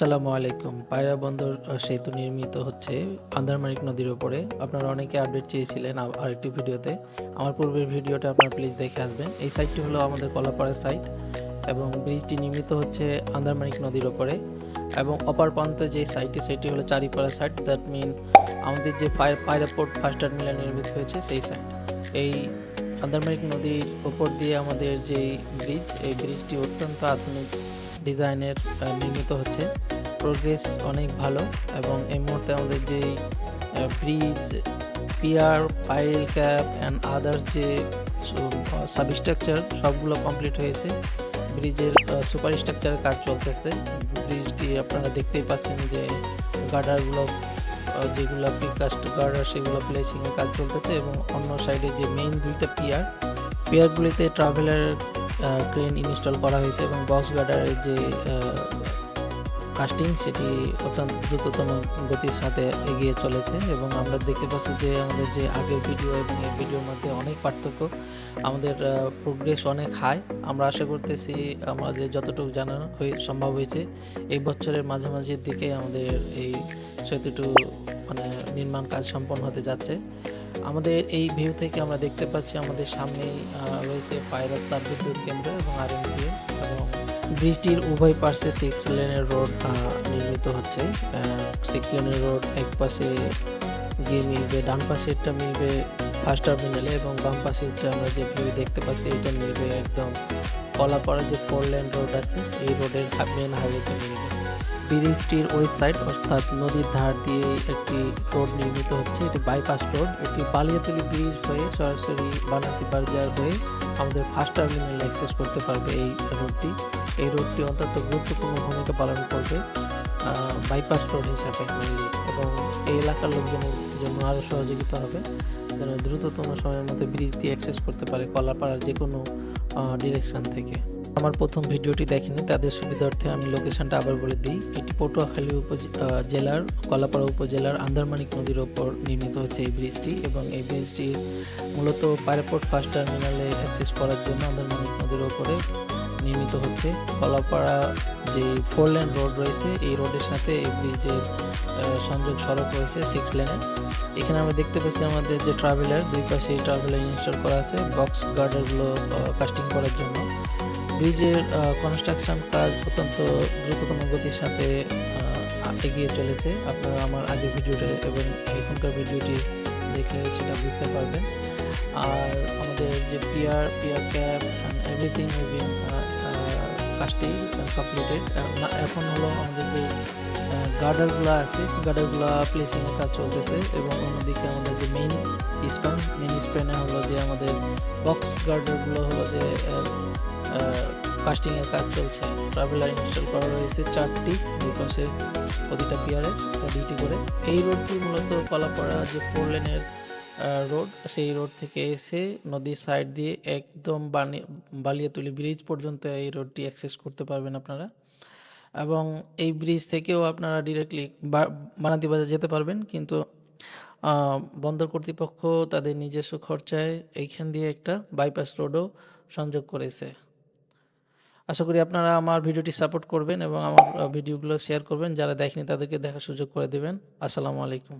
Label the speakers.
Speaker 1: আসসালামু আলাইকুম। পায়রা বন্দর সেতু নির্মিত হচ্ছে আন্দারমানিক নদীর উপরে। আপনারা অনেকে আপডেট চেয়েছিলেন আরেকটি ভিডিওতে। আমার পূর্বের ভিডিওটা আপনারা প্লিজ দেখে আসবেন। এই সাইটটি হলো আমাদের কলাপাড়া সাইট এবং ব্রিজটি নির্মিত হচ্ছে আন্দারমানিক নদীর উপরে এবং অপর প্রান্তে যে সাইটটি সেটি হলো চারিপাড়া সাইট। দ্যাট মিন আমাদের যে পায়রা পোর্ট ফার্স্ট টার্মিনাল নির্মিত হয়েছে সেই সাইট। এই আন্দারমানিক নদীর উপর দিয়ে আমাদের যেই ব্রিজ, এই ব্রিজটি অত্যন্ত আধুনিক ডিজাইনের নির্মিত হচ্ছে। প্রোগ্রেস অনেক ভালো এবং এই মুহূর্তে আমাদের যেই bridge, pier, pile cap and others যে সাবস্ট্রাকচার সবগুলো কমপ্লিট হয়েছে। ব্রিজের সুপার স্ট্রাকচারের কাজ চলতেছে। ব্রিজটি আপনারা দেখতেই পাচ্ছেন যে গার্ডারগুলো, যেগুলো প্রিকাস্ট গার্ডার সেগুলো প্লেসিংয়ের কাজ চলতেছে এবং অন্য সাইডে যে মেইন দুইটা পিয়ারগুলিতে ট্রাভেলার ক্রেন ইনস্টল করা হয়েছে এবং বক্স গার্ডারের যে কাস্টিং সেটি অত্যন্ত দ্রুততম গতির সাথে এগিয়ে চলেছে এবং আমরা দেখতে পাচ্ছি যে আমাদের যে আগের ভিডিও এবং এই ভিডিওর মধ্যে অনেক পার্থক্য। আমাদের প্রোগ্রেস অনেক হাই। আমরা আশা করতেছি আমাদের যতটুকু জানানো সম্ভব হয়েছে এই বছরের মাঝামাঝির দিকে আমাদের এই সেতুটি নির্মাণ কাজ সম্পন্ন হতে যাচ্ছে। আমাদের এই ভিউ থেকে আমরা দেখতে পাচ্ছি আমাদের সামনেই রয়েছে পায়রা তাপবিদ্যুৎ কেন্দ্র এবং আরএমডিএ এবং ব্রিজটির উভয় পাশে 6 লেনের রোড নির্মিত হচ্ছে। 6 লেনের রোড এক পাশে গিয়ে মিলবে, ডান পাশেরটা মিলবে ফার্স্ট টার্মিনালে এবং বাম পাশেরটা আমরা যে ভিউ দেখতে পাচ্ছি এটা মিলবে একদম কলাপাড়া যে 4 লেন রোড আছে এই রোডের মেন হাইওয়েতে মিলবে। ব্রিজটির ওই সাইড অর্থাৎ নদীর ধার দিয়ে একটি রোড নির্মিত হচ্ছে। এটি বাইপাস রোড। এটি বালিয়াতলী ব্রিজ হয়ে সরাসরি বানাতি বাজার হয়ে আমাদের ফার্স্ট টার্মিনাল অ্যাক্সেস করতে পারবে এই রোডটি। এই রোডটি অত্যন্ত গুরুত্বপূর্ণ ভূমিকা পালন করবে বাইপাস রোড হিসাবে মেনলি এবং এই এলাকার লোকজনের জন্য আরও সহযোগিতা হবে যেন দ্রুততম সময়ের মধ্যে ব্রিজ দিয়ে অ্যাক্সেস করতে পারে কলাপাড়ার যে কোনো ডিরেকশন থেকে। আমার প্রথম ভিডিওটি দেখেনি তাদের সুবিধার্থে আমি লোকেশনটা আবার বলে দিই। এটি পটুয়াখালী জেলার কলাপাড়া উপজেলার আন্দারমানিক নদীর ওপর নির্মিত হচ্ছে এই ব্রিজটি এবং এই ব্রিজটি মূলত পায়রাপোর্ট ফার্স্ট টার্মিনালে অ্যাক্সেস করার জন্য আন্দারমানিক নদীর ওপরে নির্মিত হচ্ছে। কলাপাড়া যে 4 লেন রোড রয়েছে এই রোডের সাথে এই ব্রিজের সংযোগ সড়ক রয়েছে 6 লেনের। এখানে আমরা দেখতে পাচ্ছি আমাদের যে ট্রাভেলার, দুই পাশে ট্রাভেলার ইনস্টল করা আছে বক্স গার্ডারগুলো কাস্টিং করার জন্য। ব্রিজের কনস্ট্রাকশন কাজ অত্যন্ত দ্রুততম গতির সাথে এগিয়ে চলেছে। আপনারা আমার আগের ভিডিওটা এবং এখনকার ভিডিওটি দেখলে সেটা বুঝতে পারবেন। আর আমাদের যে পিয়ার ক্যাপ এভরিথিং কাজটি কমপ্লিটেড। এখন হলো আমাদের যে গার্ডারগুলো আছে গার্ডারগুলো প্লেসিংয়ের কাজ চলতেছে এবং অন্যদিকে আমাদের যে মেইন স্প্যানে হলো যে আমাদের বক্স গার্ডারগুলো হলো যে কাস্টিংয়ের কাজ চলছে। ট্রাভেলার ইনস্টল করা রয়েছে 4টি, দুই পাশে প্রতিটা পিয়ারে 2টি করে। এই রোডটি মূলত কলাপাড়া যে 4 লেনের রোড সেই রোড থেকে এসে নদীর সাইড দিয়ে একদম বালিয়াতলী ব্রিজ পর্যন্ত এই রোডটি অ্যাক্সেস করতে পারবেন আপনারা এবং এই ব্রিজ থেকেও আপনারা ডিরেক্টলি বানাতি বাজার যেতে পারবেন, কিন্তু বন্দর কর্তৃপক্ষ তাদের নিজস্ব খরচায় এইখান দিয়ে একটা বাইপাস রোডও সংযোগ করেছে। আশা করি আপনারা আমার ভিডিওটি সাপোর্ট করবেন এবং আমার ভিডিওগুলো শেয়ার করবেন। যারা দেখেনি তাদেরকে দেখার সুযোগ করে দেবেন। আসসালামু আলাইকুম।